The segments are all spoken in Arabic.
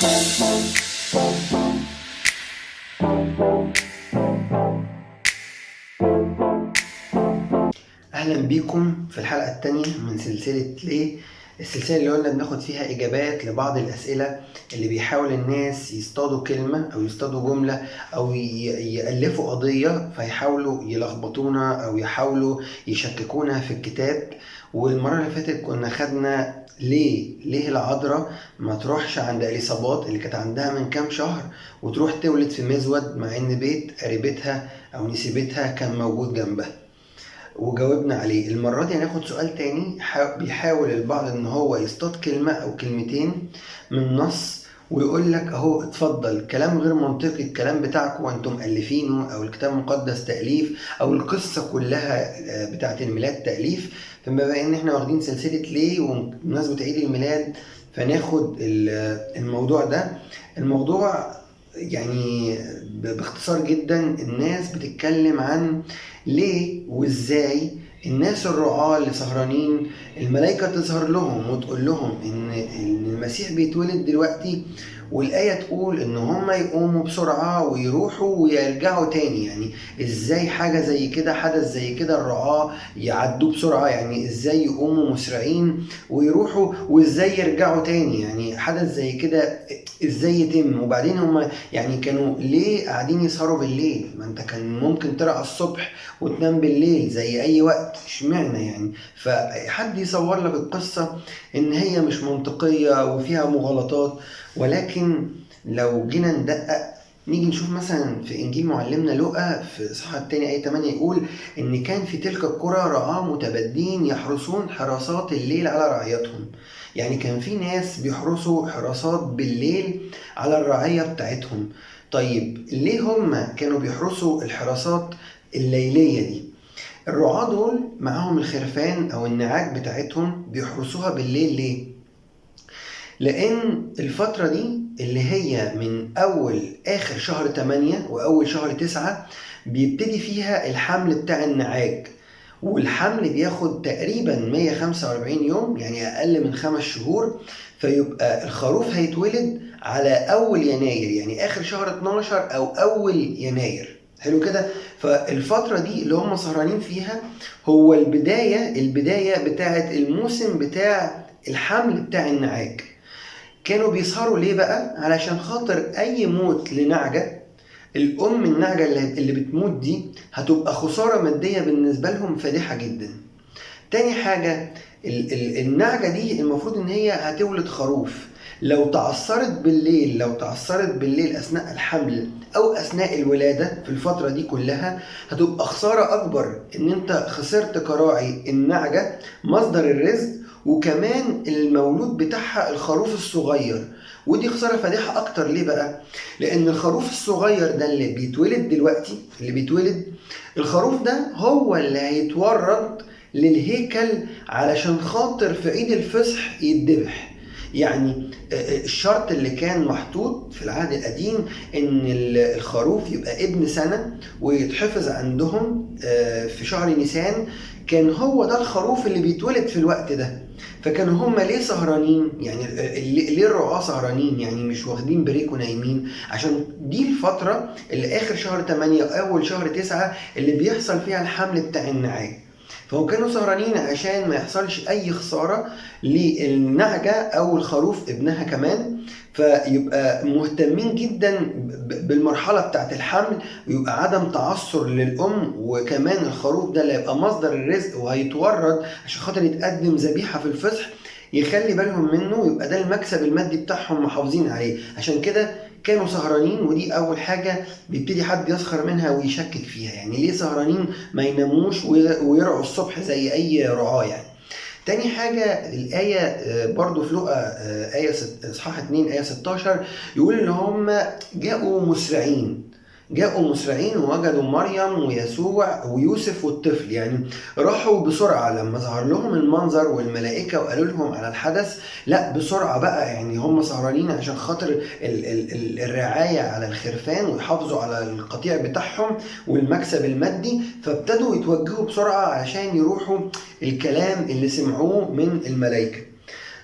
أهلا بيكم في الحلقة التانية من سلسلة ليه، السلسلة اللي قلنا بناخد فيها إجابات لبعض الأسئلة اللي بيحاول الناس يصطادوا كلمة أو يصطادوا جملة أو يألفوا قضية فيحاولوا يلخبطونا أو يحاولوا يشككونا في الكتاب. والمرة اللي فاتت كنا خدنا ليه العذراء ما تروحش عند إليصابات اللي كانت عندها من كام شهر وتروح تولد في مزود مع إن بيت قريبتها أو نسيبتها كان موجود جنبها، وجاوبنا عليه. المرة دي هناخد سؤال تاني بيحاول البعض ان هو يصطاد كلمة او كلمتين من نص ويقول لك اهو اتفضل، كلام غير منطقي الكلام بتاعكم وانتم مؤلفينه، او الكتاب المقدس تأليف، او القصة كلها بتاعت الميلاد تأليف. فبما ان احنا واخدين سلسلة ليه وبمناسبة عيد الميلاد فناخد الموضوع ده. الموضوع يعني باختصار جدا الناس بتتكلم عن ليه وازاي الناس الرعاة اللي سهرانين الملائكة تظهر لهم وتقول لهم ان المسيح بيتولد دلوقتي، والآية تقول ان هم يقوموا بسرعة ويروحوا ويرجعوا تاني. يعني ازاي حاجة زي كده، حدث زي كده الرعاة يعدوا بسرعة؟ يعني ازاي يقوموا مسرعين ويروحوا وازاي يرجعوا تاني؟ يعني حدث زي كده ازاي يتم؟ وبعدين هم يعني كانوا ليه قاعدين يسهروا بالليل؟ ما انت كان ممكن ترقى الصبح وتنام بالليل زي اي وقت، اشمعنى يعني؟ فحد يصور لك القصة ان هي مش منطقية وفيها مغالطات. ولكن لو جينا ندقق نيجي نشوف مثلا في انجيل معلمنا لوقا في الاصحاح الثاني ايه 8 يقول ان كان في تلك القرى رعاة متبدين يحرسون حراسات الليل على رعيتهم. يعني كان في ناس بيحرسوا حراسات بالليل على الرعية بتاعتهم. طيب ليه هم كانوا بيحرسوا الحراسات الليلية دي؟ الرعاة دول معاهم الخرفان أو النعاج بتاعتهم بيحرسوها بالليل. ليه؟ لأن الفترة دي اللي هي من أول آخر شهر 8 وأول شهر 9 بيبتدي فيها الحمل بتاع النعاج، والحمل بياخد تقريبا 145 يوم، يعني أقل من 5 شهور. فيبقى الخروف هيتولد على أول يناير، يعني آخر شهر 12 أو أول يناير. حلو كده. فالفترة دي اللي هم سهرانين فيها هو البداية بتاعة الموسم بتاع الحمل بتاع النعاج. كانوا بيسهروا ليه بقى؟ علشان خاطر أي موت لنعجة، الأم النعجة اللي بتموت دي هتبقى خسارة مادية بالنسبة لهم فادحة جدا. تاني حاجة، النعجة دي المفروض ان هي هتولد خروف. لو تعثرت بالليل اثناء الحمل او اثناء الولادة في الفترة دي كلها هتبقى خسارة اكبر، ان انت خسرت كراعي النعجة مصدر الرزق وكمان المولود بتاعها الخروف الصغير، ودي خسارة فادحة اكتر. ليه بقى؟ لان الخروف الصغير ده اللي بيتولد دلوقتي، الخروف ده هو اللي هيتورد للهيكل علشان خاطر في عيد الفصح يتذبح. يعني الشرط اللي كان محطوط في العهد القديم ان الخروف يبقى ابن سنة ويتحفظ عندهم في شهر نيسان. كان هو ده الخروف اللي بيتولد في الوقت ده. فكانوا هم ليه سهرانين؟ يعني ليه الرعاة سهرانين؟ يعني مش واخدين بريك ونايمين؟ عشان دي الفترة اللي اخر شهر 8 واول شهر 9 اللي بيحصل فيها الحمل بتاع النعاج. فهم كانوا سهرانين عشان ما يحصلش اي خسارة للنعجة او الخروف ابنها كمان. فيبقى مهتمين جدا بالمرحلة بتاعت الحمل، ويبقى عدم تعثر للأم، وكمان الخروف ده اللي يبقى مصدر الرزق وهيتورد عشان خاطر يتقدم ذبيحة في الفصح يخلي بالهم منه، ويبقى ده المكسب المادي بتاعهم محافظين عليه. عشان كده كانوا سهرانين. ودي أول حاجة بيبتدي حد يسخر منها ويشكك فيها، يعني ليه سهرانين ما يناموش ويرعوا الصبح زي أي رعاة يعني. تاني حاجة الآية برضو في لقا آية إصحاح 2 آية 16 يقول إن هم جاءوا مسرعين ووجدوا مريم ويسوع ويوسف والطفل. يعني راحوا بسرعة لما ظهر لهم المنظر والملائكة وقالوا لهم على الحدث، لا بسرعة بقى. يعني هم سهرانين عشان خاطر الرعاية على الخرفان ويحافظوا على القطيع بتاعهم والمكسب المادي، فابتدوا يتوجهوا بسرعة عشان يروحوا الكلام اللي سمعوه من الملائكة.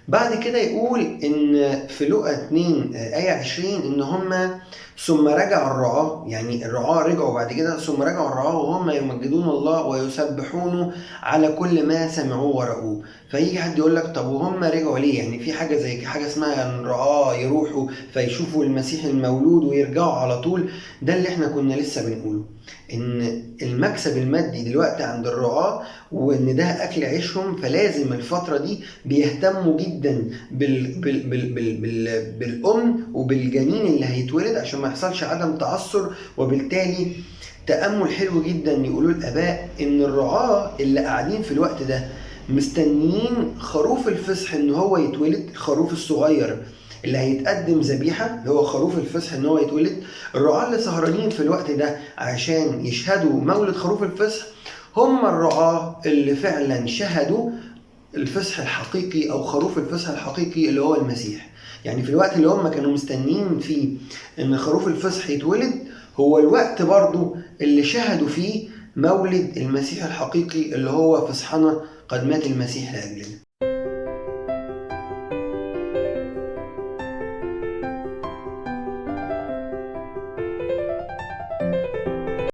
بعد كده يقول ان في لقا 2 آية 20 ان هم ثم رجع الرعاة، يعني الرعاة رجعوا بعد كده، ثم رجعوا الرعاة وهم يمجدون الله ويسبحونه على كل ما سمعوه ورأوه. فيجي حد يقول لك طب وهم رجعوا ليه؟ يعني في حاجة زي حاجة اسمها ان الرعاة يروحوا فيشوفوا المسيح المولود ويرجعوا على طول؟ ده اللي احنا كنا لسه بنقوله، ان المكسب المادي دلوقتي عند الرعاة وان ده اكل عيشهم، فلازم الفترة دي بيهتموا جدا بالأم وبالجنين اللي هيتولد عشان ما يحصلش عدم تعثر. وبالتالي تأمل حلو جدا يقولوا الآباء إن الرعاة اللي قاعدين في الوقت ده مستنيين خروف الفصح إن هو يتولد، الخروف الصغير اللي هيتقدم ذبيحة اللي هو خروف الفصح إن هو يتولد. الرعاة اللي سهرانين في الوقت ده عشان يشهدوا مولد خروف الفصح هم الرعاة اللي فعلا شهدوا الفصح الحقيقي او خروف الفصح الحقيقي اللي هو المسيح. يعني في الوقت اللي هم كانوا مستنين فيه ان خروف الفصح يتولد، هو الوقت برضو اللي شهدوا فيه مولد المسيح الحقيقي اللي هو فصحنا قد مات المسيح لأجلنا.